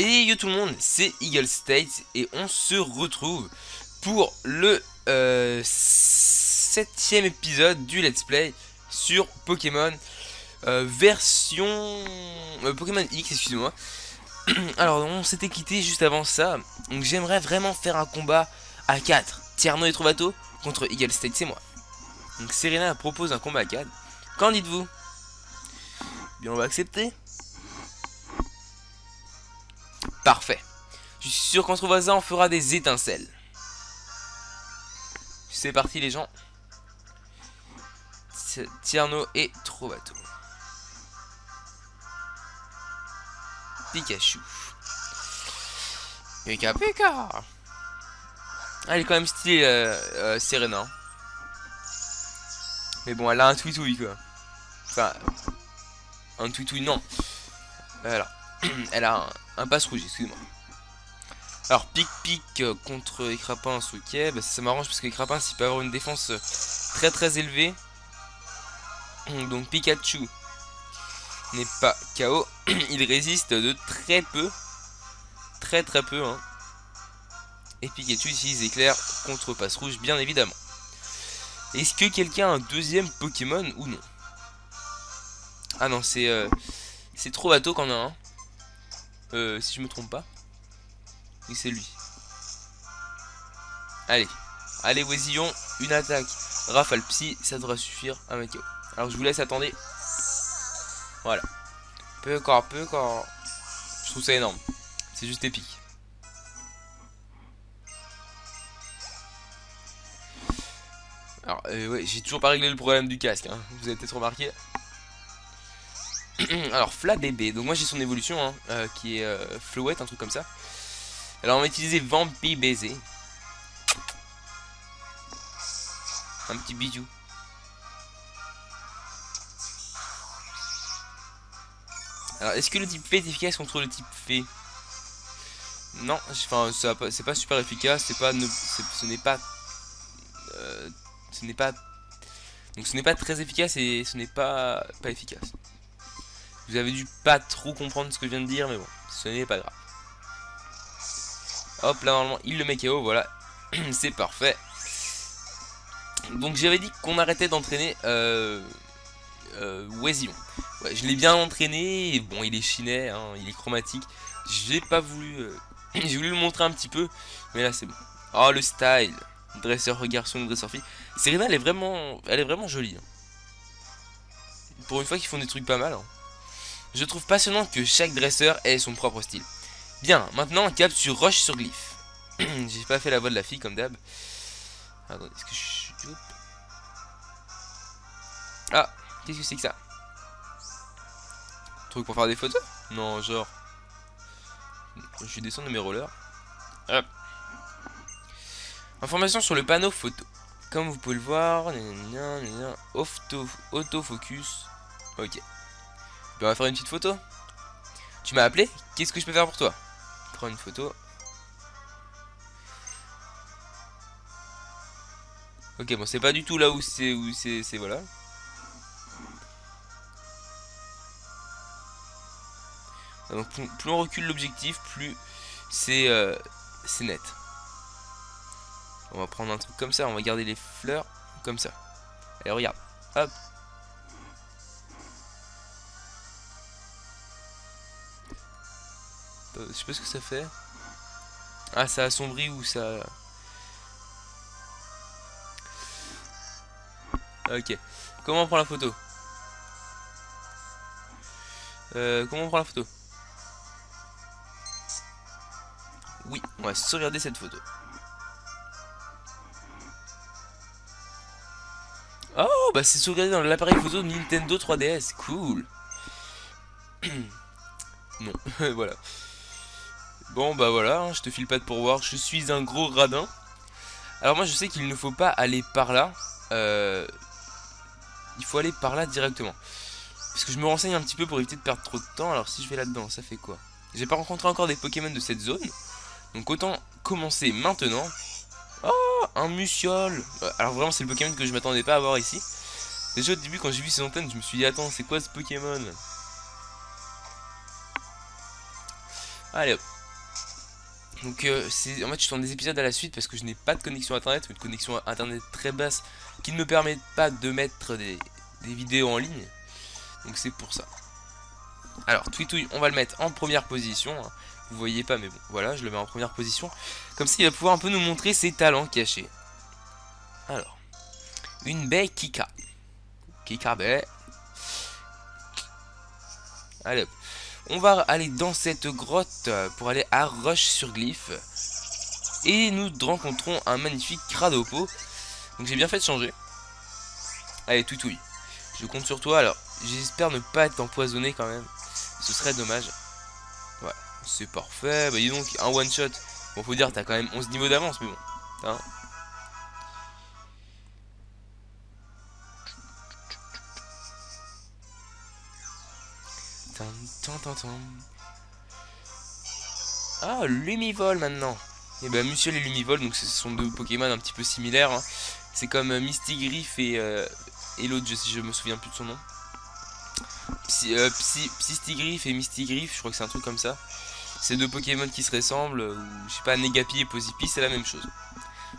Et yo tout le monde, c'est Eagle State et on se retrouve pour le 7ème épisode du let's play sur Pokémon version Pokémon X, excusez-moi. Alors on s'était quitté juste avant ça, donc j'aimerais vraiment faire un combat à 4, Tierno et Trovato contre Eagle State, c'est moi. Donc Serena propose un combat à 4, qu'en dites-vous? Bien, on va accepter. Parfait. Je suis sûr qu'entre voisins on fera des étincelles. C'est parti les gens. Tierno et Trovato. Pikachu. Pika Pika. Ah, elle est quand même stylée Serena. Mais bon, elle a un tweetouille quoi. Enfin, un tweetouille non. Alors, elle a un passe rouge, excusez-moi. Alors, pic contre Écrapince, ok. Bah, ça m'arrange parce que Écrapince il peut avoir une défense très élevée. Donc Pikachu n'est pas KO. Il résiste de très peu. Très peu. Hein. Et Pikachu utilise éclair contre passe rouge, bien évidemment. Est-ce que quelqu'un a un deuxième Pokémon ou non? Ah non, c'est Trovato qu'on a un. Si je me trompe pas. Oui, c'est lui. Allez Oisillon, une attaque. Rafale Psy, ça devrait suffire à ma KO. Alors je vous laisse attendre. Voilà. Peu corps. Je trouve ça énorme. C'est juste épique. Alors ouais, j'ai toujours pas réglé le problème du casque, hein. Vous avez peut-être remarqué. Alors Fla bébé, donc moi j'ai son évolution hein, qui est Flowette, un truc comme ça. Alors on va utiliser Vampi baiser. Un petit bijou. Alors est-ce que le type fée est efficace contre le type fée? Non, enfin c'est pas super efficace, ce n'est pas donc ce n'est pas très efficace et ce n'est pas efficace. Vous avez dû pas trop comprendre ce que je viens de dire, mais bon, ce n'est pas grave. Hop, là normalement il le met KO, voilà. C'est parfait. Donc j'avais dit qu'on arrêtait d'entraîner Oisillon. Ouais, je l'ai bien entraîné, et bon il est chinet, hein, il est chromatique. J'ai pas voulu... j'ai voulu le montrer un petit peu, mais là c'est bon. Oh le style. Dresseur garçon, dresseur fille. Serena elle est vraiment jolie. Hein. Pour une fois qu'ils font des trucs pas mal. Hein. Je trouve passionnant que chaque dresseur ait son propre style. Bien, maintenant un cap sur Roche sur Glyph. J'ai pas fait la voix de la fille comme d'hab. Attendez, est-ce que je suis... Ah, qu'est-ce que c'est que ça? Truc pour faire des photos? Non, genre... Je vais descendre de mes rollers. Hop. Information sur le panneau photo. Comme vous pouvez le voir, autofocus. Ok. On va faire une petite photo. Tu m'as appelé? Qu'est-ce que je peux faire pour toi? Prends une photo. Ok, bon, c'est pas du tout là où c'est voilà. Donc plus on recule l'objectif, plus c'est net. On va prendre un truc comme ça, on va garder les fleurs comme ça. Allez, regarde. Hop. Je sais pas ce que ça fait. Ah, ça assombrit ou ça... Ok. Comment on prend la photo? Comment on prend la photo? Oui, on va sauvegarder cette photo. Oh, bah c'est sauvegardé dans l'appareil photo de Nintendo 3DS. Cool. Non, voilà. Bon, bah voilà, hein, je te file pas de pourboire. Je suis un gros radin. Alors moi, je sais qu'il ne faut pas aller par là. Il faut aller par là directement. Parce que je me renseigne un petit peu pour éviter de perdre trop de temps. Alors si je vais là-dedans, ça fait quoi? J'ai pas rencontré encore des Pokémon de cette zone. Donc autant commencer maintenant. Oh, un Musiole. Alors vraiment c'est le Pokémon que je m'attendais pas à avoir ici. Déjà au début quand j'ai vu ses antennes je me suis dit attends c'est quoi ce Pokémon? Allez hop. Donc c'est en fait je tourne des épisodes à la suite parce que je n'ai pas de connexion internet, une connexion internet très basse qui ne me permet pas de mettre des vidéos en ligne. Donc c'est pour ça. Alors Twitouille, on va le mettre en première position. Hein. Vous voyez pas mais bon voilà, je le mets en première position. Comme ça il va pouvoir un peu nous montrer ses talents cachés. Alors, une baie Kika. Kika baie. Allez hop. On va aller dans cette grotte pour aller à Roche-sur-Glyphe. Et nous rencontrons un magnifique Cradopo. Donc j'ai bien fait de changer. Allez, Toutouille. Je compte sur toi. Alors, j'espère ne pas être empoisonné quand même. Ce serait dommage. Ouais, c'est parfait. Bah dis donc, un one shot. Bon, faut dire, t'as quand même 11 niveaux d'avance, mais bon. Hein. Ah, Lumivol maintenant. Et ben Monsieur les Lumivol, donc ce sont deux Pokémon un petit peu similaires. Hein. C'est comme Mistigriff et l'autre, je me souviens plus de son nom. Psystigriff et Mistigriff, je crois que c'est un truc comme ça. C'est deux Pokémon qui se ressemblent, ou je sais pas, Negapi et Posipi, c'est la même chose.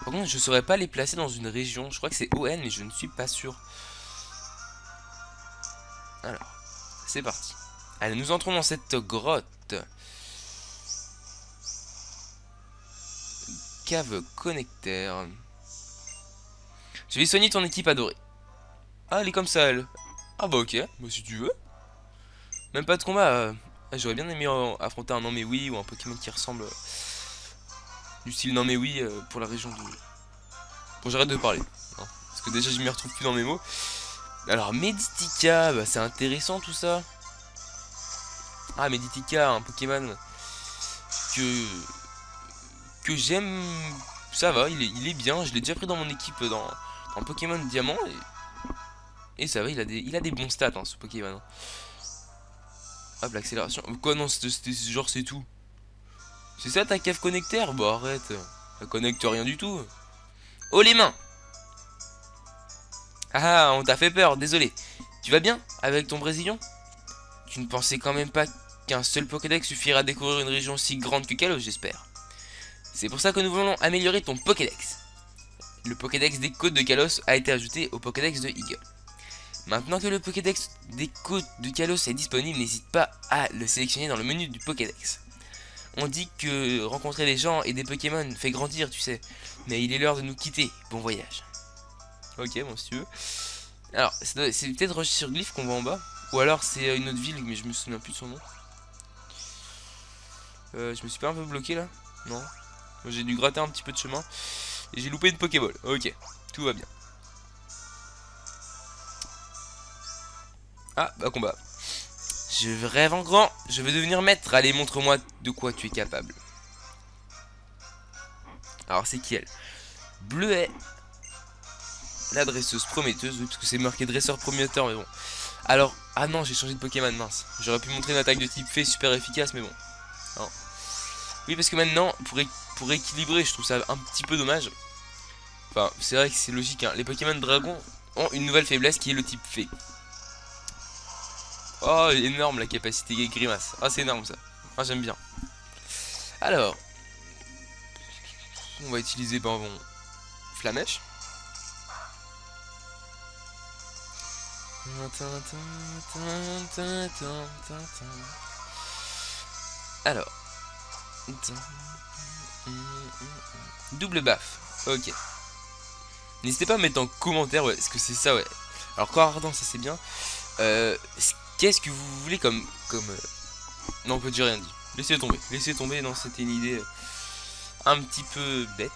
Par contre, je saurais pas les placer dans une région. Je crois que c'est ON, mais je ne suis pas sûr. Alors, c'est parti. Allez, nous entrons dans cette grotte. Cave connecteur. Je vais soigner ton équipe adorée. Ah, elle est comme ça, elle. Ah bah ok, bah, si tu veux. Même pas de combat. J'aurais bien aimé affronter un Namewi ou un Pokémon qui ressemble du style Namewi pour la région de... Bon, j'arrête de parler. Hein, parce que déjà, je m'y retrouve plus dans mes mots. Alors, Meditika, bah, c'est intéressant tout ça. Ah, Meditika, un Pokémon que j'aime. Ça va, il est bien. Je l'ai déjà pris dans mon équipe dans Pokémon Diamant. Et ça va, il a des bons stats, hein, ce Pokémon. Hop, l'accélération. Quoi, non, genre, c'est tout. C'est ça ta cave connecteur? Bah, arrête. Ça connecte rien du tout. Oh, les mains! Ah, on t'a fait peur, désolé. Tu vas bien avec ton Brésilien? Tu ne pensais quand même pas qu'un seul Pokédex suffirait à découvrir une région si grande que Kalos, j'espère. C'est pour ça que nous voulons améliorer ton Pokédex. Le Pokédex des côtes de Kalos a été ajouté au Pokédex de Eagle. Maintenant que le Pokédex des côtes de Kalos est disponible, n'hésite pas à le sélectionner dans le menu du Pokédex. On dit que rencontrer des gens et des Pokémon fait grandir, tu sais. Mais il est l'heure de nous quitter. Bon voyage. Ok, bon, si tu veux. Alors, c'est peut-être Roche-sur-Glyphe qu'on voit en bas. Ou alors c'est une autre ville, mais je me souviens plus de son nom. Je me suis pas un peu bloqué là? Non. J'ai dû gratter un petit peu de chemin. Et j'ai loupé une Pokéball. Ok, tout va bien. Ah, bah combat. Je rêve en grand. Je veux devenir maître. Allez, montre-moi de quoi tu es capable. Alors, c'est qui elle? Bleuet. La dresseuse prometteuse. Oui, parce que c'est marqué dresseur prometteur, mais bon. Alors, ah non, j'ai changé de Pokémon, mince. J'aurais pu montrer une attaque de type fée super efficace, mais bon. Non. Oui, parce que maintenant, pour équilibrer, je trouve ça un petit peu dommage. Enfin, c'est vrai que c'est logique, hein. Les Pokémon Dragon ont une nouvelle faiblesse qui est le type fée. Oh, énorme la capacité grimace. Ah, c'est énorme ça. Ah, j'aime bien. Alors, on va utiliser bon, Flamèche. Alors, double baffe. Ok. N'hésitez pas à mettre en commentaire, ouais, est-ce que c'est ça, ouais. Alors, corps ardent, ça c'est bien. Qu'est-ce que vous voulez comme Non, on peut dire rien dit. Laissez tomber, non, c'était une idée un petit peu bête.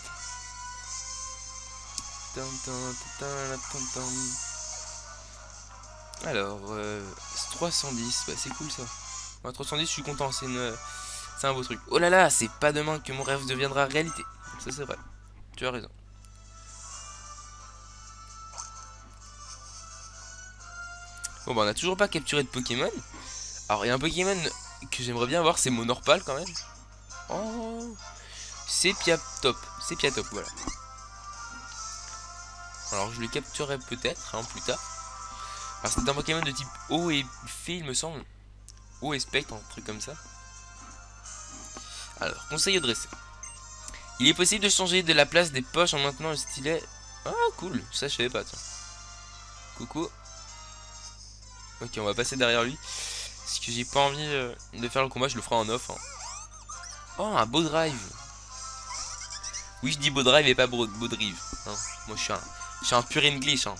Alors, 310, bah c'est cool ça. Ouais, 310, je suis content, c'est un beau truc. Oh là là, c'est pas demain que mon rêve deviendra réalité. Ça c'est vrai, tu as raison. Bon bah on a toujours pas capturé de Pokémon. Alors il y a un Pokémon que j'aimerais bien avoir, c'est Monorpal quand même. Oh, c'est Piatop, voilà. Alors je le capturerai peut-être hein, plus tard. Alors c'est un Pokémon de type eau et fée il me semble. Eau et spectre, un truc comme ça. Alors, conseil au dresseur. Il est possible de changer de la place des poches en maintenant le stylet. Ah, cool, ça je savais pas, tiens. Coucou. Ok, on va passer derrière lui. Parce que j'ai pas envie de faire le combat, je le ferai en off. Hein. Oh, un beau drive. Oui, je dis beau drive et pas beau drive. Hein. Moi, je suis un pur English. Hein.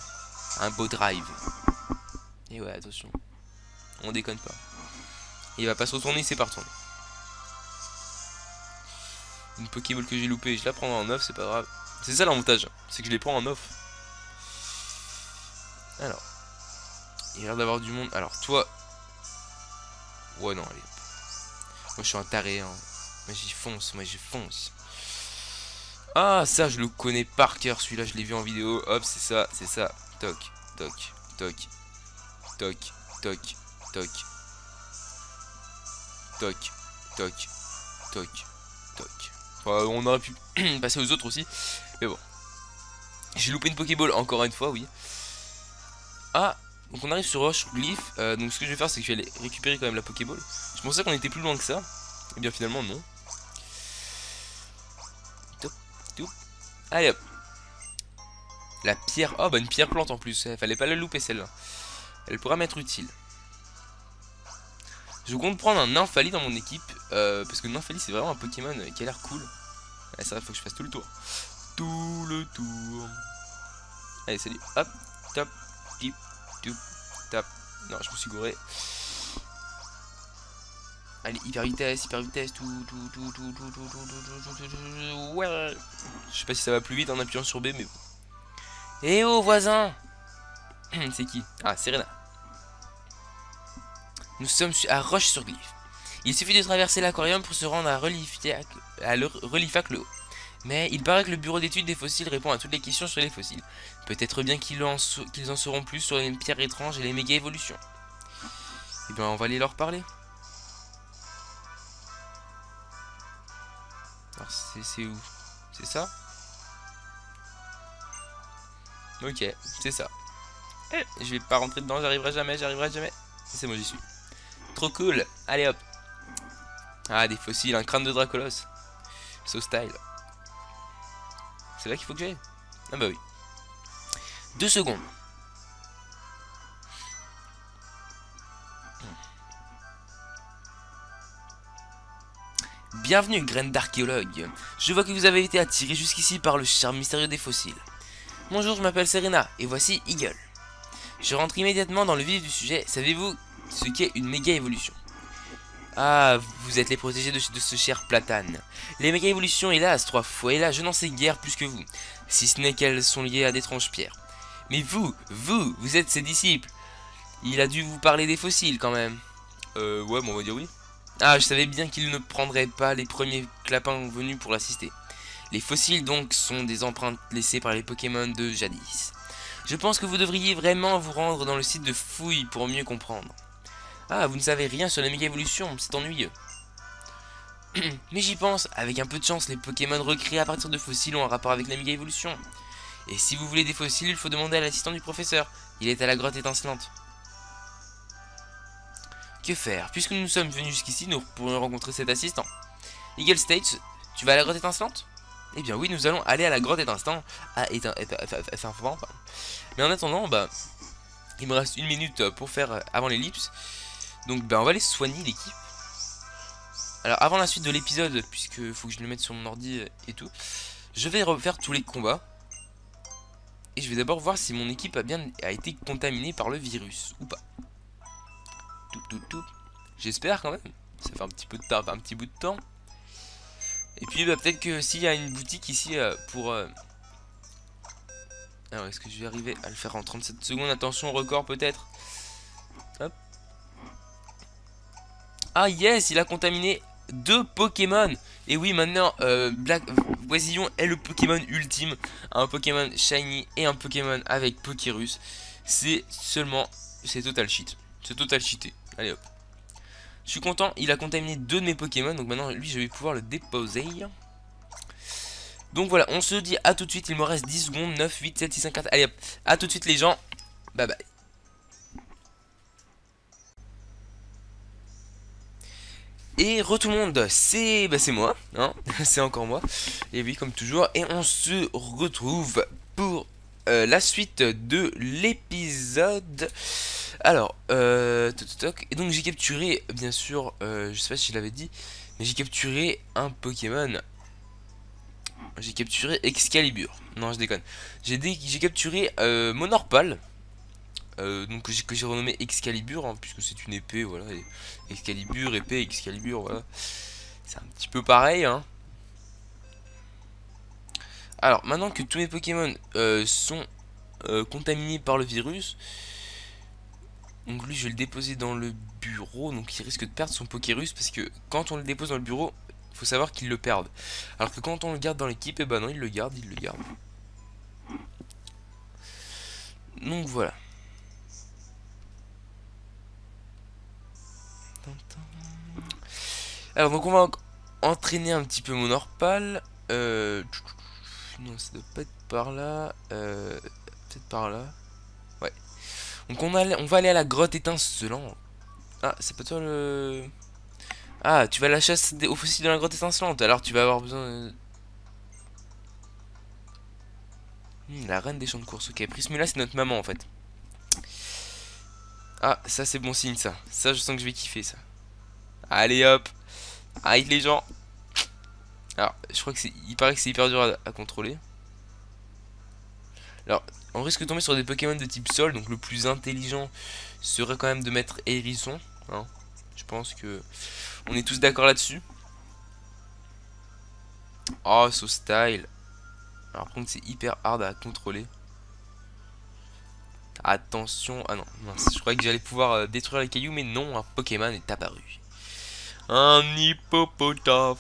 Un beau drive. Et ouais, attention. On déconne pas. Il va pas se retourner, c'est pas retourné. Une Pokéball que j'ai loupée, je la prends en off, c'est pas grave. C'est ça l'avantage, c'est que je les prends en off. Alors. Il a l'air d'avoir du monde. Alors, toi. Ouais, non, allez. Moi, je suis un taré. Hein. Moi, j'y fonce. Moi, j'y fonce. Ah, ça, je le connais par cœur. Celui-là, je l'ai vu en vidéo. Hop, c'est ça, c'est ça. Toc, toc, toc. Toc, toc, toc. Toc, toc, toc, toc. Enfin, on aurait pu passer aux autres aussi. Mais bon. J'ai loupé une Pokéball encore une fois, oui. Ah, donc on arrive sur Roche Glyph. Donc ce que je vais faire, c'est que je vais aller récupérer quand même la Pokéball. Je pensais qu'on était plus loin que ça. Et bien finalement, non. Top, top. Allez hop. La pierre. Oh, bah une pierre plante en plus. Fallait pas la louper celle-là. Elle pourra m'être utile. Je compte prendre un Nymphali dans mon équipe. Parce que Nymphali, c'est vraiment un Pokémon qui a l'air cool. Ah, c'est vrai, faut que je fasse tout le tour. Tout le tour. Allez, salut. Hop, top, tip, tip, tap. Non, je me suis gouré. Allez, hyper vitesse, tout. Ouais. Je sais pas si ça va plus vite en appuyant sur B, mais bon. Eh oh, voisin. C'est qui? Ah, Serena. Nous sommes à Roche-sur-Glyph. Il suffit de traverser l'aquarium pour se rendre à Relifac le Haut. Mais il paraît que le bureau d'études des fossiles répond à toutes les questions sur les fossiles. Peut-être bien qu'ils en sauront plus sur les pierres étranges et les méga-évolutions. Eh bien, on va aller leur parler. Alors, c'est où? C'est ça? Ok, c'est ça. Je vais pas rentrer dedans, j'arriverai jamais. C'est moi, j'y suis. Trop cool. Allez hop. Ah, des fossiles, un crâne de Dracolos. So style. C'est là qu'il faut que j'aille. Ah bah oui. 2 secondes. Bienvenue, graine d'archéologue. Je vois que vous avez été attiré jusqu'ici par le charme mystérieux des fossiles. Bonjour, je m'appelle Serena, et voici Eagle. Je rentre immédiatement dans le vif du sujet. Savez-vous ce qu'est une méga-évolution? Ah, vous êtes les protégés de ce cher platane. Les méga-évolutions, hélas, 3 fois, et là, je n'en sais guère plus que vous. Si ce n'est qu'elles sont liées à d'étranges pierres. Mais vous êtes ses disciples. Il a dû vous parler des fossiles, quand même. Ouais, bon, on va dire oui. Ah, je savais bien qu'il ne prendrait pas les premiers clapins venus pour l'assister. Les fossiles, donc, sont des empreintes laissées par les Pokémon de jadis. Je pense que vous devriez vraiment vous rendre dans le site de fouille pour mieux comprendre. Ah, vous ne savez rien sur les méga-évolutions, c'est ennuyeux. Mais j'y pense, avec un peu de chance, les Pokémon recréés à partir de fossiles ont un rapport avec la méga-évolution. Et si vous voulez des fossiles, il faut demander à l'assistant du professeur. Il est à la grotte étincelante. Que faire? Puisque nous sommes venus jusqu'ici, nous pourrions rencontrer cet assistant. Eagle Stage, tu vas à la grotte étincelante? Eh bien oui, nous allons aller à la grotte étincelante. Mais en attendant, bah, il me reste 1 minute pour faire avant l'ellipse. Donc bah, on va aller soigner l'équipe. Alors avant la suite de l'épisode, puisque faut que je le mette sur mon ordi et tout, je vais refaire tous les combats. Et je vais d'abord voir si mon équipe a été contaminée par le virus ou pas. J'espère quand même. Ça fait un petit bout de temps. Et puis bah, peut-être que s'il y a une boutique ici pour... Alors est-ce que je vais arriver à le faire en 37 secondes? Attention, record peut-être. Hop. Ah yes, il a contaminé 2 Pokémon. Et oui, maintenant Black Oisillon est le Pokémon ultime. Un Pokémon Shiny et un Pokémon avec Pokérus. C'est total shit. C'est total cheaté. Allez hop. Je suis content, il a contaminé 2 de mes Pokémon. Donc maintenant lui je vais pouvoir le déposer. Donc voilà, on se dit à tout de suite. Il me reste 10 secondes. 9, 8, 7, 6, 5, 4. Allez hop, à tout de suite les gens. Bye bye. Et re tout le monde, c'est moi, hein, c'est encore moi. Et oui, comme toujours, et on se retrouve pour la suite de l'épisode. Alors, et donc j'ai capturé, bien sûr, je sais pas si je l'avais dit, mais j'ai capturé un Pokémon. J'ai capturé Excalibur. Non, je déconne. J'ai capturé Monorpal. Donc que j'ai renommé Excalibur, hein, puisque c'est une épée, voilà. Et Excalibur, épée, Excalibur, voilà. C'est un petit peu pareil, hein. Alors, maintenant que tous mes Pokémon sont contaminés par le virus, donc lui, je vais le déposer dans le bureau, donc il risque de perdre son Pokérus, parce que quand on le dépose dans le bureau, il faut savoir qu'il le perde. Alors que quand on le garde dans l'équipe, et ben non, il le garde. Donc voilà. Alors donc on va entraîner un petit peu mon Orpal. Non, ça doit pas être par là. Peut-être par là. Ouais. Donc on va aller à la grotte étincelante. Ah, c'est pas toi le... Ah, tu vas à la chasse aux fossiles dans la grotte étincelante. Alors tu vas avoir besoin de... la reine des champs de course. Ok, Prismula c'est notre maman en fait. Ah, ça c'est bon signe ça. Ça je sens que je vais kiffer ça. Allez hop. Arrête les gens. Alors, je crois que c'est... Il paraît que c'est hyper dur à contrôler. Alors, on risque de tomber sur des Pokémon de type sol, donc le plus intelligent serait quand même de mettre Hérisson. Hein. Je pense que on est tous d'accord là-dessus. Oh, so style. Alors, par contre, c'est hyper hard à contrôler. Attention. Ah non, mince, je croyais que j'allais pouvoir détruire les cailloux, mais non, un Pokémon est apparu. Un hippopotame.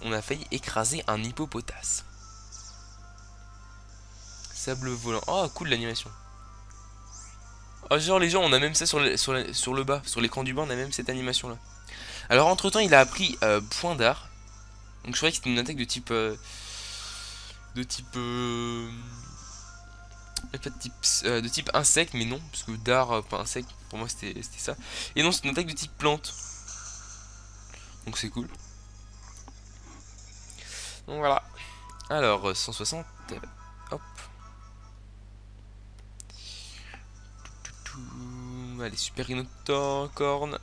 On a failli écraser un hippopotame. Sable volant. Oh, cool l'animation. Oh, genre les gens, on a même ça sur le bas, sur l'écran du bas, on a même cette animation là. Alors entre temps, il a appris point d'art. Donc je croyais que c'était une attaque de type de type insecte, mais non, parce que d'art pas insecte, pour moi c'était ça. Et non, c'est une attaque de type plante. Donc c'est cool. Donc voilà. Alors 160. Hop. Allez, super Rhinocorn.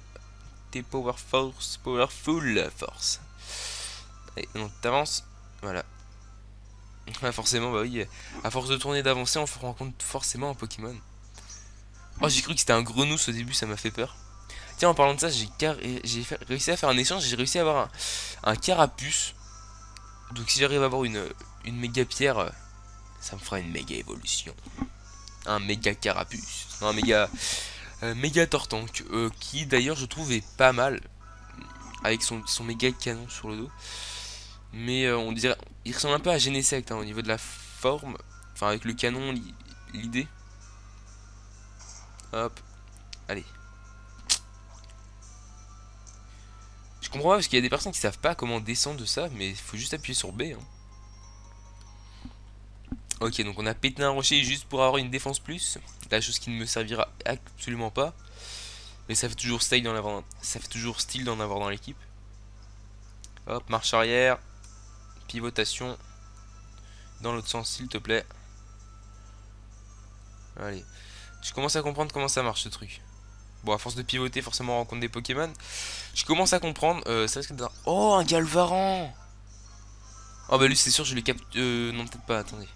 T'es powerful force. Allez, non, t'avances. Voilà. Forcément, bah oui. À force de tourner et d'avancer, on rencontre forcément un Pokémon. Oh, j'ai cru que c'était un grenousse au début, ça m'a fait peur. Tiens, en parlant de ça, j'ai réussi à faire un échange. J'ai réussi à avoir un carapuce. Donc, si j'arrive à avoir une méga pierre, ça me fera une méga évolution. Un méga carapuce. Non, un méga tortank. Qui d'ailleurs, je trouve, est pas mal. Avec son méga canon sur le dos. Mais on dirait, il ressemble un peu à Genesect hein, au niveau de la forme. Enfin avec le canon, l'idée. Hop, allez. Je comprends pas parce qu'il y a des personnes qui savent pas comment descendre de ça, mais il faut juste appuyer sur B. Hein. Ok, donc on a pété un rocher juste pour avoir une défense plus. La chose qui ne me servira absolument pas. Mais ça fait toujours style d'en avoir, dans l'équipe. Hop, marche arrière. Pivotation. Dans l'autre sens, s'il te plaît. Allez. Je commence à comprendre comment ça marche ce truc. Bon, à force de pivoter, forcément on rencontre des Pokémon. Je commence à comprendre. Ça risque d'être... Oh, un Galvaran. Oh bah lui c'est sûr je le capture. Non peut-être pas, attendez.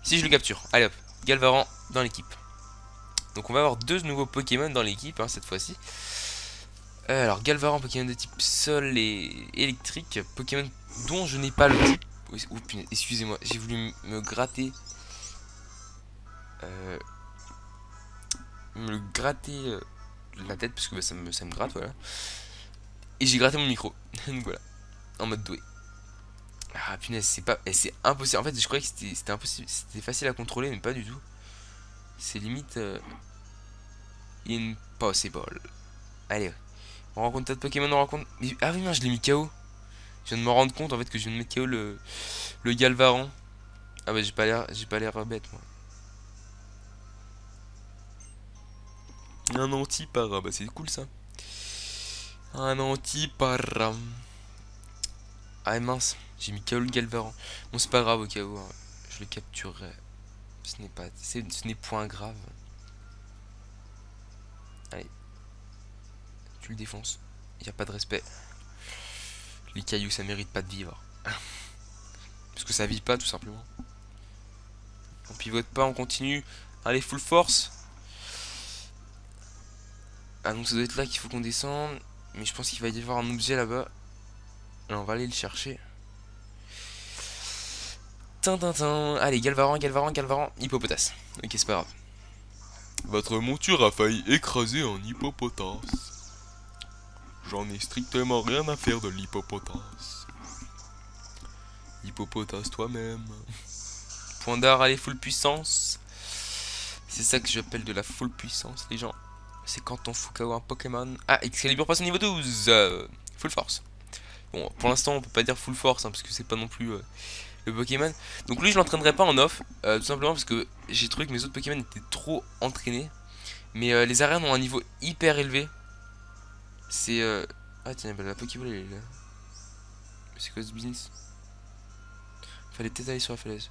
Si je le capture. Allez hop. Galvaran dans l'équipe. Donc on va avoir deux nouveaux Pokémon dans l'équipe hein, cette fois-ci. Alors Galvaran, Pokémon de type sol et électrique. Pokémon dont je n'ai pas le type. Oh punaise, excusez-moi, j'ai voulu me gratter. La tête parce que bah, ça me gratte voilà. Et j'ai gratté mon micro. Donc voilà. En mode doué. Ah punaise, c'est impossible. En fait, je croyais que c'était impossible. C'était facile à contrôler, mais pas du tout. C'est limite impossible. Allez, on rencontre tas de Pokémon, on rencontre. Mais, ah oui, non, je l'ai mis KO. Je viens de me rendre compte en fait que je viens de mettre KO le Galvaran. Ah bah j'ai pas l'air bête moi. Un anti-para, bah c'est cool ça. Un anti-para. Ah mince, j'ai mis Kaol Galvaran. Bon, c'est pas grave au cas où, hein. Je le capturerai. Ce n'est point grave. Allez. Tu le défonces. Il n'y a pas de respect. Les cailloux, ça mérite pas de vivre. Parce que ça vit pas, tout simplement. On pivote pas, on continue. Allez, full force. Ah, donc ça doit être là qu'il faut qu'on descende. Mais je pense qu'il va y avoir un objet là-bas. Alors, on va aller le chercher. Tintintin. Allez, Galvaran, Galvaran, Galvaran. Hippopotas. Ok, c'est pas grave. Votre monture a failli écraser un hippopotas. J'en ai strictement rien à faire de l'hippopotas. Hippopotas toi-même. Point d'art, allez, full puissance. C'est ça que j'appelle de la full puissance, les gens. C'est quand on fout KO un Pokémon. Ah, Excalibur passe au niveau 12. Full force. Bon, pour l'instant, on peut pas dire full force, hein, parce que c'est pas non plus le Pokémon. Donc lui, je l'entraînerai pas en off. Tout simplement parce que j'ai trouvé que mes autres Pokémon étaient trop entraînés. Mais les arènes ont un niveau hyper élevé. C'est... Ah tiens, bah, la Pokéball, elle est là. C'est quoi ce business? Fallait peut-être aller sur la falaise.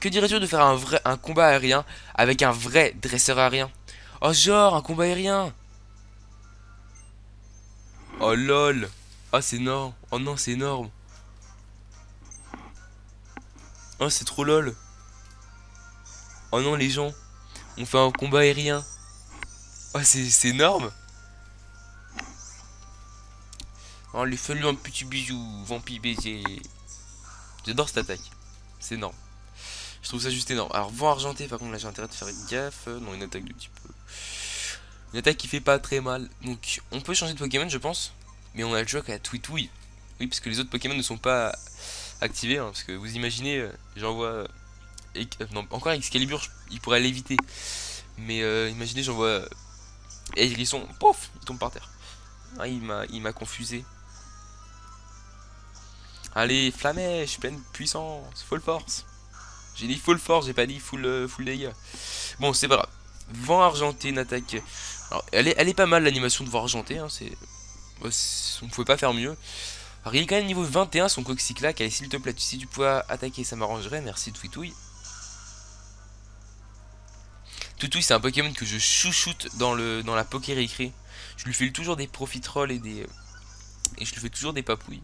Que dirais-tu de faire un combat aérien avec un vrai dresseur aérien? Oh genre, un combat aérien. Oh lol. Oh c'est énorme. Oh non, c'est énorme. Oh c'est trop lol. Oh non les gens. On fait un combat aérien. Oh c'est énorme. Oh lui fais-lui un petit bisou. Vampi baiser. J'adore cette attaque. C'est énorme. Je trouve ça juste énorme. Alors vent argenté par contre là j'ai intérêt de faire gaffe. Non, une attaque de type... Une attaque qui fait pas très mal. Donc on peut changer de Pokémon je pense. Mais on a le choix à Twitouille. Oui parce que les autres Pokémon ne sont pas activés. Hein, parce que vous imaginez, j'envoie... non, encore Excalibur, il pourrait l'éviter. Mais imaginez j'envoie... Et Hérisson, pouf, il tombe par terre. Ah, il m'a confusé. Allez, Flamèche, pleine puissance, full force. J'ai dit full force, j'ai pas dit full dégâts. Bon, c'est pas grave. Vent argenté, une attaque. Alors, elle est pas mal l'animation de vent argenté. Hein, on pouvait pas faire mieux. Alors, il est quand même niveau 21 son Coxyclac. Allez, s'il te plaît, si tu pouvais attaquer, ça m'arrangerait. Merci, Twitouille. Twitouille, c'est un Pokémon que je chouchoute dans la Poké Récré. Je lui fais toujours des profiteroles et je lui fais toujours des papouilles.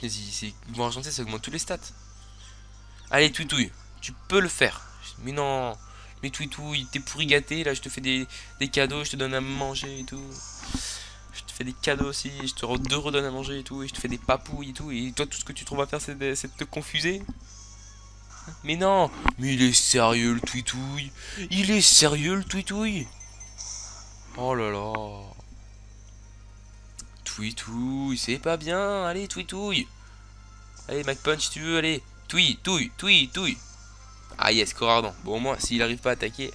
C'est vent argenté, ça augmente tous les stats. Allez, Twitouille, tu peux le faire. Mais non, mais Twitouille, t'es pourri gâté. Là, je te fais des cadeaux, je te donne à manger et tout. Je te fais des cadeaux aussi, je te redonne à manger et tout. Et je te fais des papouilles et tout. Et toi, tout ce que tu trouves à faire, c'est de te confuser. Mais non, mais il est sérieux le Twitouille. Il est sérieux le Twitouille. Oh là là. Twitouille, c'est pas bien. Allez, Twitouille. Allez, McPunch, si tu veux, allez. Touille. Ah yes, corps ardent. Bon, au moins, s'il arrive pas à attaquer...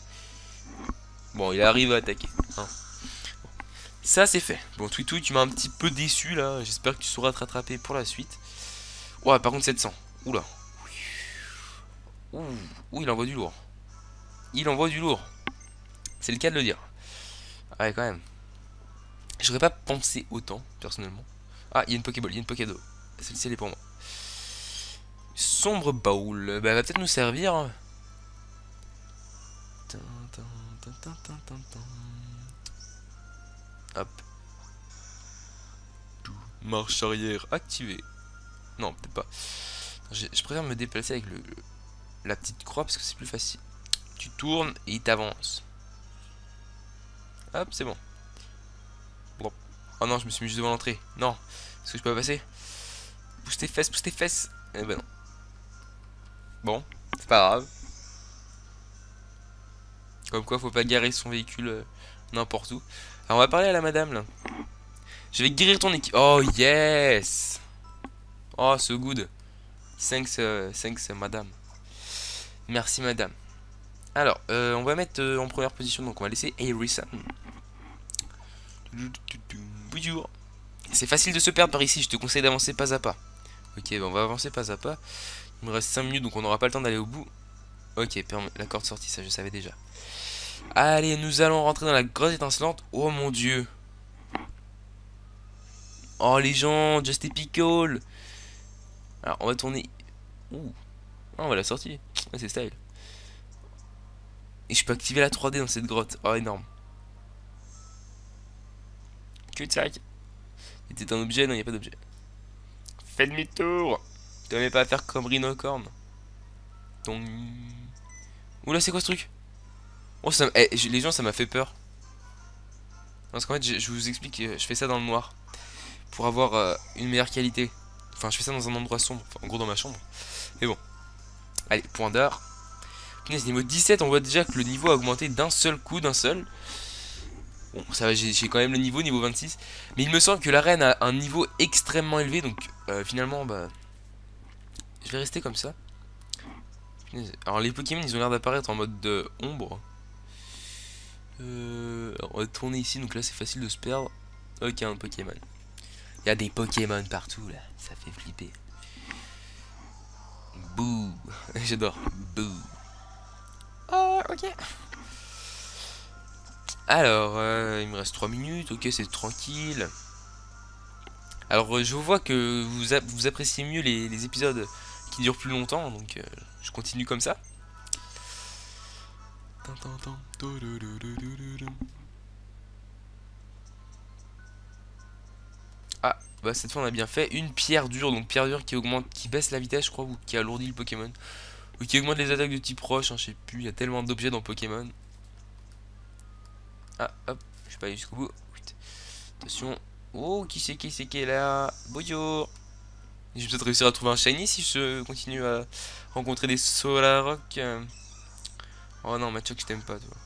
Bon, il arrive à attaquer. Hein. Ça, c'est fait. Bon, Twitouille, tu m'as un petit peu déçu, là. J'espère que tu sauras te rattraper pour la suite. Ouais, par contre, 700. Oula. Ouh, il envoie du lourd. Il envoie du lourd. C'est le cas de le dire. Ouais, quand même. J'aurais pas pensé autant, personnellement. Ah, il y a une Pokéball, il y a une Pokédo. Celle-ci, elle est pour moi. Sombre Bowl. Bah, elle va peut-être nous servir. Hop. Marche arrière activée. Non, peut-être pas. Je préfère me déplacer avec la petite croix parce que c'est plus facile. Tu tournes et il t'avance. Hop, c'est bon. Bon. Oh non, je me suis mis juste devant l'entrée. Non. Est-ce que je peux pas passer? Pousse tes fesses. Eh ben non. Bon, c'est pas grave. Comme quoi, faut pas garer son véhicule n'importe où. Alors, on va parler à la madame là. Je vais guérir ton équipe. Oh yes. Oh, so good. Thanks, madame. Merci, madame. Alors, on va mettre en première position. Donc, on va laisser Harrison. Bonjour. C'est facile de se perdre par ici. Je te conseille d'avancer pas à pas. Ok, bah on va avancer pas à pas. Il me reste 5 minutes, donc on n'aura pas le temps d'aller au bout. Ok, la corde sortie, ça je savais déjà. Allez, nous allons rentrer dans la grotte étincelante. Oh mon dieu. Oh les gens, Just Epical. Alors on va tourner. Ouh. Ah, on va la sortir. Ah, c'est style. Et je peux activer la 3D dans cette grotte. Oh énorme. Cul-de-sac. C'était un objet? Non, il n'y a pas d'objet. Fais demi-tour. Tu n'avais pas à faire comme Rhinocorn. Donc... Oula, c'est quoi ce truc? Oh, ça... les gens, ça m'a fait peur. Parce qu'en fait, je vous explique, je fais ça dans le noir. Pour avoir une meilleure qualité. Enfin, je fais ça dans un endroit sombre. Enfin, en gros, dans ma chambre. Mais bon. Allez, point d'art. Punaise, niveau 17, on voit déjà que le niveau a augmenté d'un seul coup, d'un seul. Bon, ça va, j'ai quand même le niveau 26. Mais il me semble que l'arène a un niveau extrêmement élevé. Donc, finalement, bah... je vais rester comme ça. Alors, les Pokémon, ils ont l'air d'apparaître en mode de ombre. On va tourner ici, donc là, c'est facile de se perdre. Ok, un Pokémon. Il y a des Pokémon partout, là. Ça fait flipper. Bouh. J'adore. Bouh. Oh, ok. Alors, il me reste 3 minutes. Ok, c'est tranquille. Alors, je vois que vous appréciez mieux les épisodes qui durent plus longtemps. Donc, je continue comme ça. Ah, bah cette fois on a bien fait. Une pierre dure, donc pierre dure qui augmente, qui baisse la vitesse, je crois, ou qui alourdit le Pokémon. Ou qui augmente les attaques de type roche, hein, je sais plus, il y a tellement d'objets dans Pokémon. Ah, hop, je suis pas allé jusqu'au bout. Attention. Oh, qui c'est qui est là? Bonjour. Je vais peut-être réussir à trouver un shiny si je continue à rencontrer des Solrock. Oh non, Machoke, je t'aime pas, toi.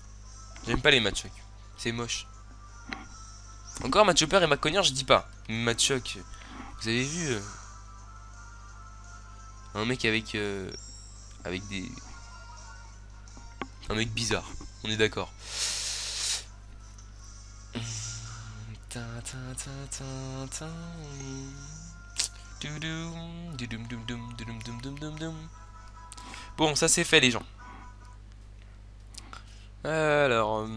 J'aime pas les Machoke. C'est moche. Encore Machopper et Macognier, je dis pas. Machoke, vous avez vu un mec avec des... Un mec bizarre, on est d'accord. Bon, ça c'est fait les gens. Alors...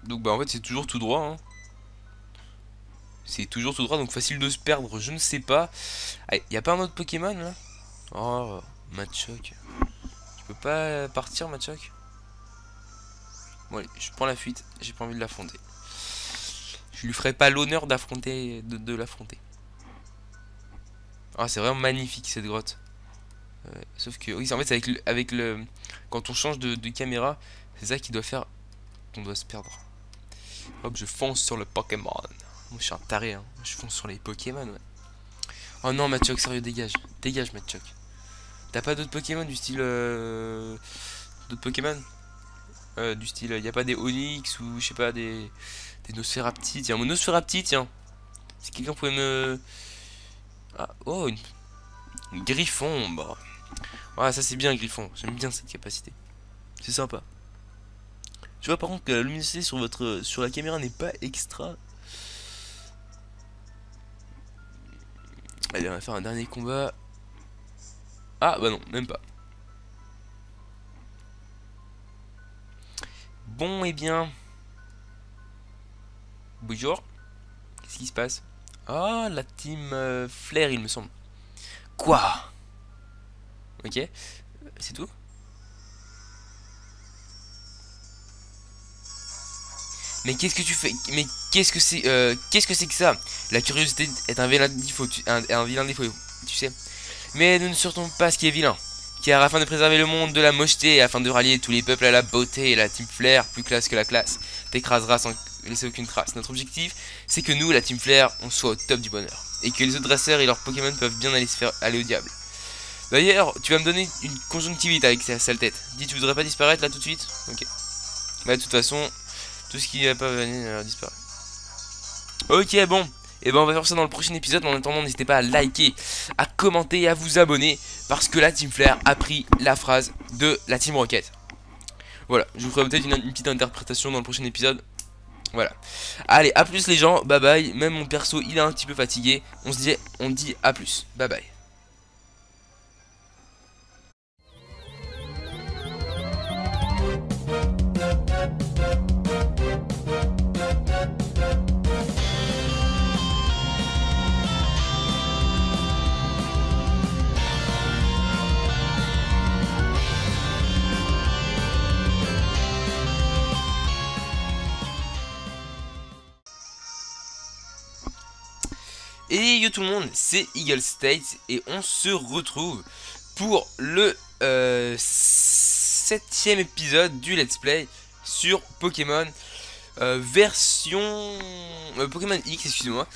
Donc bah en fait c'est toujours tout droit, hein. C'est toujours tout droit, donc facile de se perdre, je ne sais pas. Ah, y a pas un autre Pokémon là? Oh, Machoke. Tu peux pas partir, Machoke? Bon allez, je prends la fuite, j'ai pas envie de l'affronter. Je lui ferai pas l'honneur d'affronter, de l'affronter. Ah, c'est vraiment magnifique cette grotte. Sauf que, oui, en fait, c'est avec le quand on change de caméra, c'est ça qui doit faire qu'on doit se perdre. Hop, je fonce sur le Pokémon. Moi, je suis un taré, hein. Je fonce sur les Pokémon, ouais. Oh non, Machoke, sérieux, dégage. Dégage, Machoke. T'as pas d'autres Pokémon du style... D'autres Pokémon du style... Y a pas des Onix ou, je sais pas, des Nosferapti. Tiens, mon Nosferapti, tiens. Si quelqu'un pouvait me... Ah, oh, une Griffon, bah. Ouais, ça c'est bien, Griffon. J'aime bien cette capacité. C'est sympa. Tu vois par contre que la luminosité sur la caméra n'est pas extra. Allez, on va faire un dernier combat. Ah bah non, même pas. Bon et bien. Bonjour. Qu'est-ce qui se passe? Ah, la team Flair il me semble. Quoi? Ok. C'est tout? Mais qu'est-ce que tu fais? Mais qu'est-ce que c'est que ça? La curiosité est un vilain défaut, un vilain défaut, tu sais. Mais nous ne sortons pas ce qui est vilain. Car afin de préserver le monde de la mocheté et afin de rallier tous les peuples à la beauté et la Team Flair, plus classe que la classe, t'écrasera sans laisser aucune trace. Notre objectif, c'est que nous, la Team Flair, on soit au top du bonheur. Et que les autres dresseurs et leurs Pokémon peuvent bien aller se faire aller au diable. D'ailleurs, tu vas me donner une conjonctivite avec ta sale tête. Dis, tu voudrais pas disparaître là tout de suite? Ok. Bah de toute façon, tout ce qui va pas venir disparaît. Ok, bon. Et ben on va faire ça dans le prochain épisode. En attendant, n'hésitez pas à liker, à commenter et à vous abonner. Parce que la Team Flair a pris la phrase de la Team Rocket. Voilà, je vous ferai peut-être une petite interprétation dans le prochain épisode. Voilà. Allez, à plus les gens, bye bye. Même mon perso, il est un petit peu fatigué. On dit à plus. Bye bye. Et yo tout le monde, c'est Eagle State et on se retrouve pour le 7ème épisode du let's play sur Pokémon version Pokémon X, excusez-moi.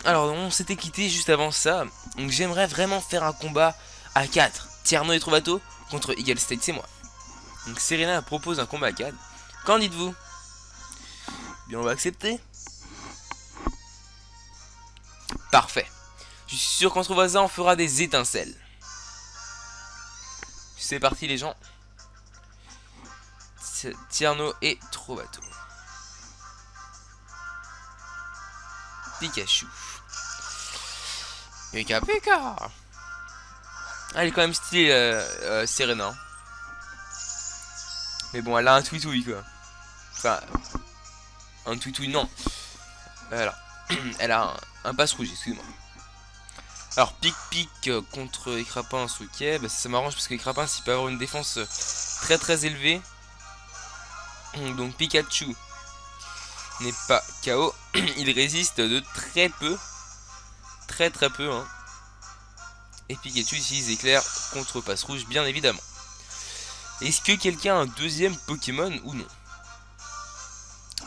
Alors on s'était quitté juste avant ça, donc j'aimerais vraiment faire un combat à 4, Tierno et Trovato contre Eagle State, c'est moi. Donc Serena propose un combat à 4, qu'en dites-vous? Bien, on va accepter. Parfait. Je suis sûr qu'entre voisins on fera des étincelles. C'est parti les gens. Tierno et Trovato. Pikachu. Pika Pika. Elle est quand même stylée Serena. Mais bon, elle a un Twitouille quoi. Enfin, un Twitouille non. Voilà. Elle a un passe rouge, excusez-moi. Alors, pic contre Écrapince, ok. Bah, ça m'arrange parce qu'Écrapince il peut avoir une défense très élevée. Donc, Pikachu n'est pas KO. Il résiste de très peu. Très peu. Hein. Et Pikachu utilise éclair contre passe rouge, bien évidemment. Est-ce que quelqu'un a un deuxième Pokémon ou non?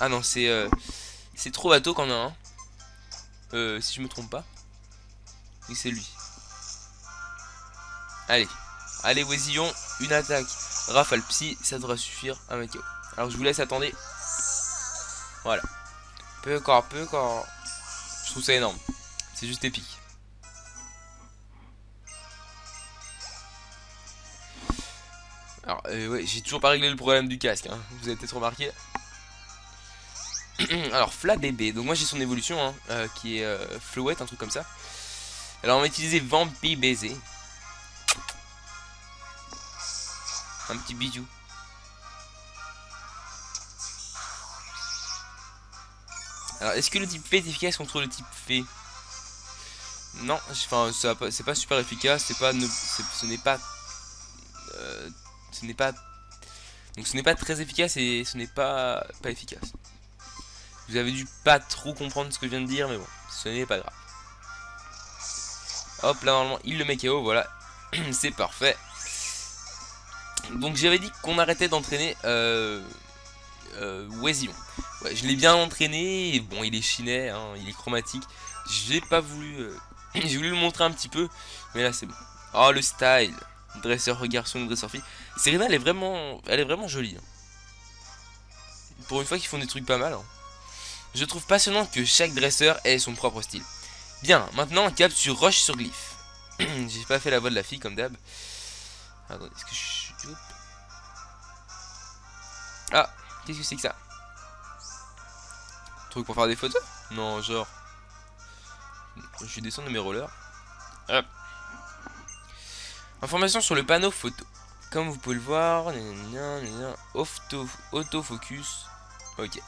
Ah non, c'est Trovato qu'on a un. Si je me trompe pas. Oui, c'est lui. Allez Oisillon, une attaque Rafale Psy, ça devrait suffire à ma KO. Alors je vous laisse, attendez. Voilà. Peu corps. Je trouve ça énorme. C'est juste épique. Alors ouais, j'ai toujours pas réglé le problème du casque, hein. Vous avez peut-être remarqué. Alors Fla bébé, donc moi j'ai son évolution hein, qui est Flowette, un truc comme ça. Alors on va utiliser Vampi baiser. Un petit bijou. Alors est-ce que le type fée est efficace contre le type fée? Non, enfin c'est pas super efficace, ce n'est pas donc ce n'est pas très efficace et ce n'est pas efficace. Vous avez dû pas trop comprendre ce que je viens de dire, mais bon, ce n'est pas grave. Hop, là normalement il le met KO, voilà. C'est parfait. Donc j'avais dit qu'on arrêtait d'entraîner Oisillon. Ouais, je l'ai bien entraîné, et bon il est chinet, hein, il est chromatique. J'ai pas voulu... j'ai voulu le montrer un petit peu, mais là c'est bon. Oh le style. Dresseur garçon, dresseur fille. Serena elle est vraiment jolie. Hein. Pour une fois qu'ils font des trucs pas mal. Hein. Je trouve passionnant que chaque dresseur ait son propre style. Bien, maintenant un cap sur Roche sur Glyph. J'ai pas fait la voix de la fille comme d'hab. Attendez, est-ce que je suis... Ah, qu'est-ce que c'est que ça? Truc pour faire des photos? Non, genre... Je vais descendre de mes rollers. Hop. Information sur le panneau photo. Comme vous pouvez le voir, autofocus. Ok.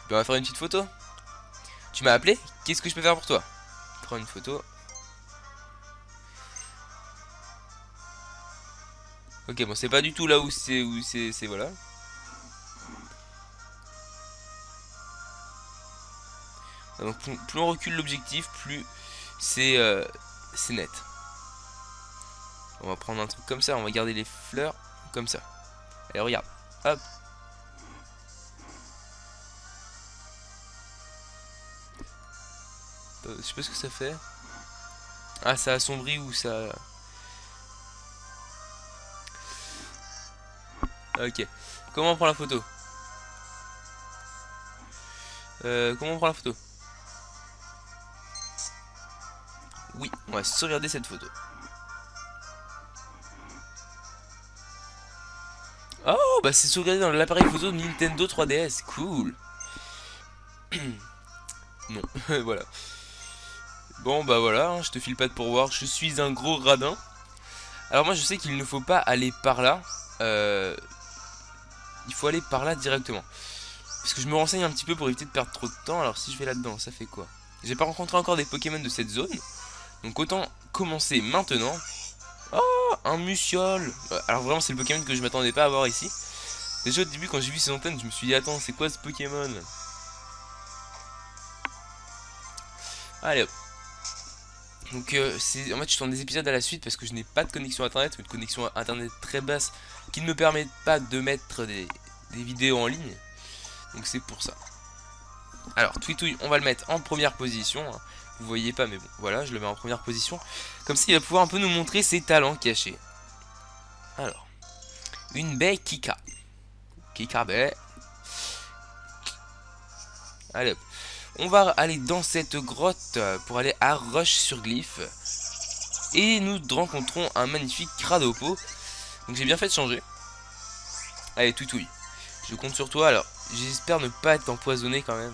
On va faire une petite photo. Tu m'as appelé? Qu'est-ce que je peux faire pour toi? Prends une photo. Ok, bon, c'est pas du tout là où c'est voilà. Donc plus on recule l'objectif, plus c'est net. On va prendre un truc comme ça, on va garder les fleurs comme ça. Allez, regarde. Hop. Je sais pas ce que ça fait. Ah, ça assombrit ou ça... Ok. Comment on prend la photo? Comment on prend la photo? Oui, on va sauvegarder cette photo. Oh, bah c'est sauvegardé dans l'appareil photo de Nintendo 3DS. Cool. Non, voilà. Bon, bah voilà, hein, je te file pas de pourboire. Je suis un gros radin. Alors moi, je sais qu'il ne faut pas aller par là. Il faut aller par là directement. Parce que je me renseigne un petit peu pour éviter de perdre trop de temps. Alors si je vais là-dedans, ça fait quoi? J'ai pas rencontré encore des Pokémon de cette zone. Donc autant commencer maintenant. Oh, un Musiole. Alors vraiment c'est le Pokémon que je m'attendais pas à voir ici. Déjà au début quand j'ai vu ses antennes je me suis dit attends c'est quoi ce Pokémon? Allez hop. Donc en fait je tourne des épisodes à la suite parce que je n'ai pas de connexion internet, ou une connexion internet très basse qui ne me permet pas de mettre des vidéos en ligne. Donc c'est pour ça. Alors Twitouille, on va le mettre en première position, hein. Vous voyez pas mais bon, voilà, je le mets en première position. Comme ça il va pouvoir un peu nous montrer ses talents cachés. Alors, une baie Kika. Kika baie. Allez hop. On va aller dans cette grotte pour aller à Roche-sur-Glyphe. Et nous rencontrons un magnifique Cradopo. Donc j'ai bien fait de changer. Allez, Toutouille, je compte sur toi. Alors, j'espère ne pas être empoisonné quand même.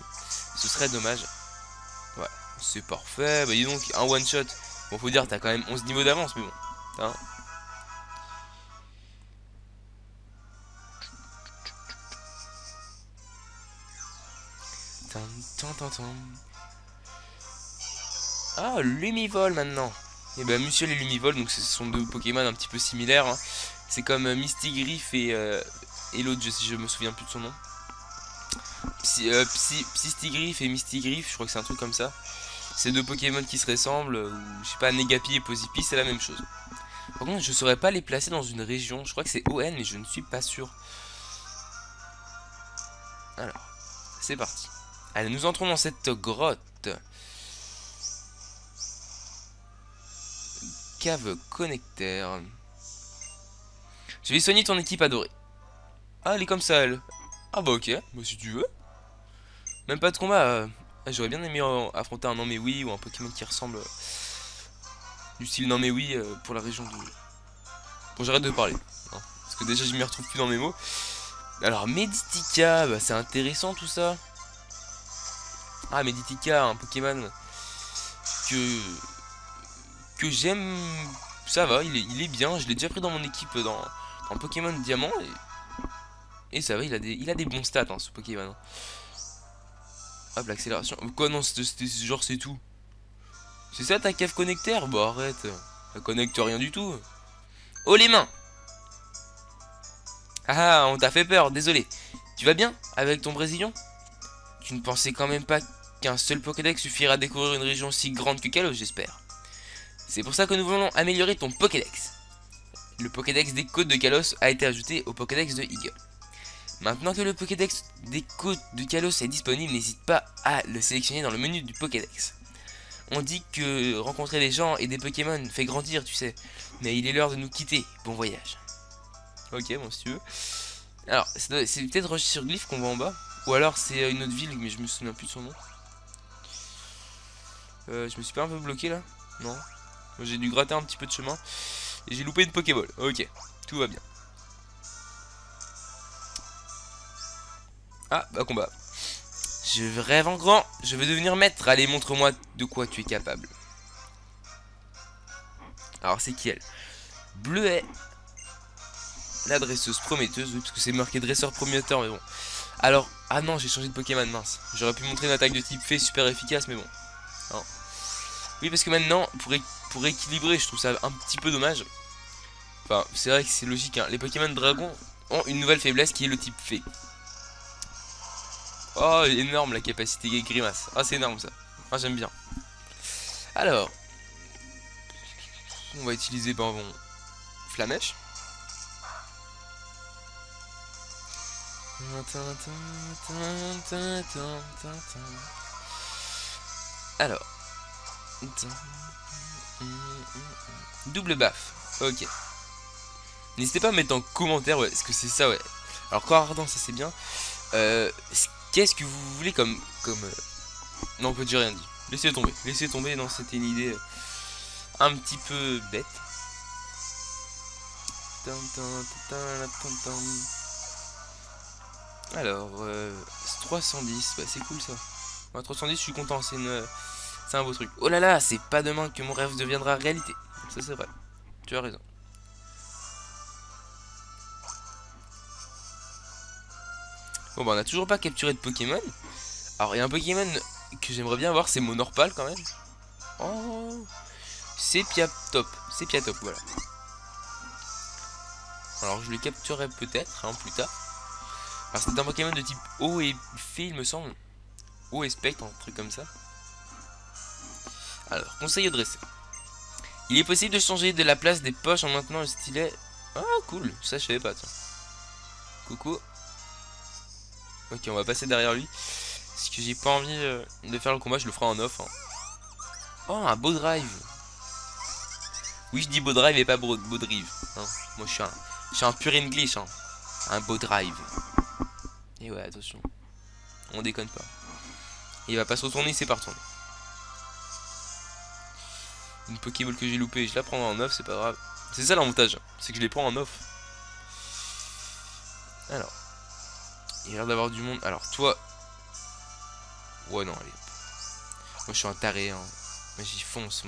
Ce serait dommage. Ouais, c'est parfait. Bah dis donc, un one shot. Bon, faut dire, t'as quand même 11 niveaux d'avance, mais bon. Hein. Ah, Lumivol maintenant. Et ben Musiel et Lumivol, donc ce sont deux Pokémon un petit peu similaires, hein. C'est comme Mistigriff et l'autre, si je me souviens plus de son nom. Psystigriff et Mistigriff, je crois que c'est un truc comme ça. C'est deux Pokémon qui se ressemblent, ou je sais pas, Negapi et Posipi, c'est la même chose. Par contre, je saurais pas les placer dans une région. Je crois que c'est ON, mais je ne suis pas sûr. Alors, c'est parti. Allez, nous entrons dans cette grotte. Cave connecteur. Je vais soigner ton équipe adorée. Ah, elle est comme ça, elle. Ah bah ok, bah si tu veux. Même pas de combat. J'aurais bien aimé affronter un Namewi ou un Pokémon qui ressemble du style Namewi pour la région de... Bon, j'arrête de parler, hein, parce que déjà je m'y retrouve plus dans mes mots. Alors, Meditika, bah, c'est intéressant tout ça. Ah, Meditika, un Pokémon que j'aime. Ça va, il est bien. Je l'ai déjà pris dans mon équipe dans Pokémon Diamant. Et ça va, il a des bons stats, hein, ce Pokémon. Hop, l'accélération. Quoi, non, genre c'est tout. C'est ça ta cave connecteur? Bah arrête. Ça connecte rien du tout. Oh les mains! Ah, on t'a fait peur, désolé. Tu vas bien avec ton Brésilien? Tu ne pensais quand même pas qu'un seul Pokédex suffira à découvrir une région si grande que Kalos, j'espère. C'est pour ça que nous voulons améliorer ton Pokédex. Le Pokédex des côtes de Kalos a été ajouté au Pokédex de Eagle. Maintenant que le Pokédex des côtes de Kalos est disponible, n'hésite pas à le sélectionner dans le menu du Pokédex. On dit que rencontrer des gens et des Pokémon fait grandir, tu sais. Mais il est l'heure de nous quitter. Bon voyage. Ok, bon si tu veux. Alors, c'est peut-être Roche-sur-Glyphe qu'on voit en bas. Ou alors c'est une autre ville, mais je me souviens plus de son nom. Je me suis pas un peu bloqué là? Non. J'ai dû gratter un petit peu de chemin. Et j'ai loupé une Pokéball. Ok, tout va bien. Ah, bah combat. Je rêve en grand. Je veux devenir maître. Allez, montre-moi de quoi tu es capable. Alors, c'est qui elle? Bleuet. La dresseuse prometteuse. Oui, parce que c'est marqué dresseur prometteur, mais bon. Alors, ah non, j'ai changé de Pokémon, mince. J'aurais pu montrer une attaque de type fée super efficace, mais bon. Non. Oui, parce que maintenant, pour équilibrer, je trouve ça un petit peu dommage. Enfin, c'est vrai que c'est logique, hein. Les Pokémon Dragon ont une nouvelle faiblesse qui est le type fée. Oh, énorme la capacité grimace. Ah, c'est énorme ça. Ah, j'aime bien. Alors, on va utiliser bon, Flamèche. Alors, double baffe. Ok. N'hésitez pas à mettre en commentaire, ouais, est-ce que c'est ça, ouais. Alors, corps ardent, ça c'est bien. Qu'est-ce que vous voulez comme Non, j'ai rien dit. Laissez tomber, non, c'était une idée un petit peu bête. Alors, 310, bah c'est cool ça. Ouais, 310, je suis content, c'est un beau truc. Oh là là, c'est pas demain que mon rêve deviendra réalité. Ça c'est vrai, tu as raison. Bon bah on a toujours pas capturé de Pokémon. Alors il y a un Pokémon que j'aimerais bien voir, c'est Monorpal quand même. Oh, c'est Piatop, voilà. Alors je le capturerai peut-être hein, plus tard. Alors c'est un Pokémon de type eau et fée il me semble. Eau et spectre, un truc comme ça. Alors conseil au dressé. Il est possible de changer de la place des poches en maintenant le stylet. Ah cool, ça je savais pas tiens. Coucou. Ok, on va passer derrière lui. Parce que j'ai pas envie de faire le combat, je le ferai en off. Hein. Oh, un beau drive. Oui, je dis beau drive et pas beau drive. Hein. Moi, je suis un pur English. Hein. Un beau drive. Et ouais, attention. On déconne pas. Il va pas se retourner, c'est pas retourné. Une Pokéball que j'ai loupée, je la prends en off, c'est pas grave. C'est ça l'avantage, c'est que je les prends en off. Alors. Il a l'air d'avoir du monde. Alors, toi. Ouais, non, allez. Moi, je suis un taré. Hein. Moi, j'y fonce,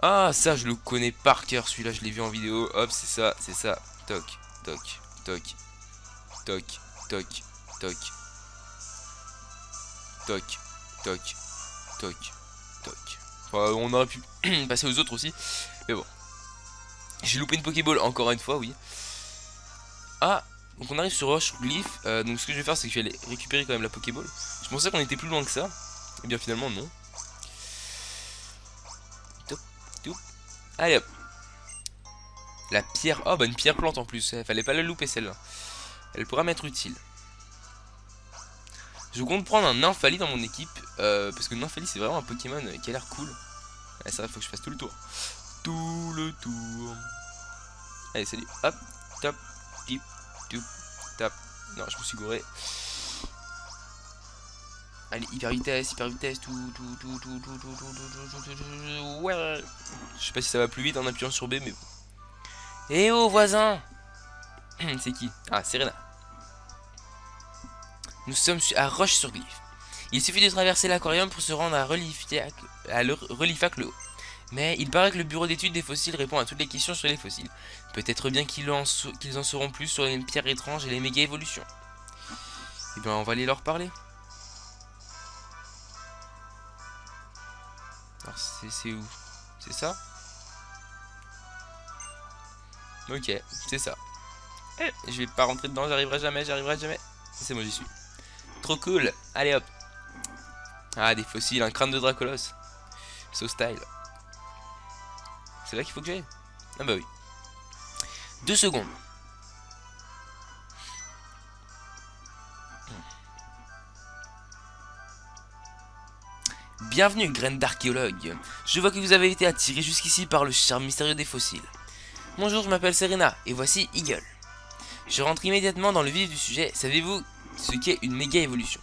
Ah, ça, je le connais par cœur. Celui-là, je l'ai vu en vidéo. Hop, c'est ça, c'est ça. Toc, toc, toc. Toc, toc, toc. Toc, toc, toc, toc. Enfin, on aurait pu passer aux autres aussi. Mais bon. J'ai loupé une Pokéball encore une fois, oui. Ah, donc on arrive sur Roche Glyph. Donc ce que je vais faire, c'est que je vais aller récupérer quand même la Pokéball. Je pensais qu'on était plus loin que ça. Et bien finalement, non. Top, top. Allez hop. La pierre. Oh, bah une pierre plante en plus. Fallait pas la louper celle-là. Elle pourra m'être utile. Je compte prendre un Nymphalie dans mon équipe. Parce que Nymphalie, c'est vraiment un Pokémon qui a l'air cool. Allez, ça va, faut que je fasse tout le tour. Tout le tour. Allez, salut. Hop, top, tip, top, top. Non, je me suis gouré. Allez, hyper vitesse, tout. Ouais. Je sais pas si ça va plus vite en appuyant sur B, mais bon. Eh oh, voisin. C'est qui? Ah, Serena. Nous sommes à Roche-sur-Glyph. Il suffit de traverser l'aquarium pour se rendre à Relifac le Haut. Mais il paraît que le bureau d'études des fossiles répond à toutes les questions sur les fossiles. Peut-être bien qu'ils en sauront plus sur les pierres étranges et les méga-évolutions. Eh bien, on va aller leur parler. Alors, c'est où? C'est ça? Ok, c'est ça. Je vais pas rentrer dedans, j'arriverai jamais. C'est bon, j'y suis. Trop cool. Allez hop. Ah, des fossiles, un crâne de Dracolos. So style. C'est là qu'il faut que j'aille? Ah bah oui. 2 secondes. Bienvenue, graine d'archéologue. Je vois que vous avez été attiré jusqu'ici par le charme mystérieux des fossiles. Bonjour, je m'appelle Serena, et voici Eagle. Je rentre immédiatement dans le vif du sujet. Savez-vous ce qu'est une méga-évolution?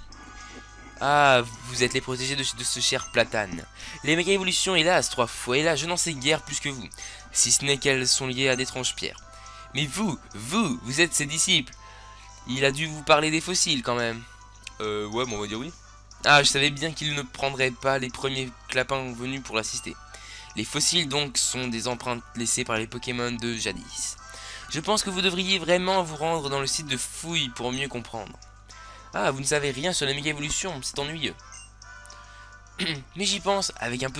Ah, vous êtes les protégés de ce cher platane. Les méga-évolutions, hélas, 3 fois, et là, je n'en sais guère plus que vous. Si ce n'est qu'elles sont liées à d'étranges pierres. Mais vous êtes ses disciples. Il a dû vous parler des fossiles, quand même. Ouais, bon, on va dire oui. Ah, je savais bien qu'il ne prendrait pas les premiers clapins venus pour l'assister. Les fossiles, donc, sont des empreintes laissées par les Pokémon de jadis. Je pense que vous devriez vraiment vous rendre dans le site de fouille pour mieux comprendre. Ah, vous ne savez rien sur les méga-évolutions, c'est ennuyeux. Mais j'y pense, avec un peu de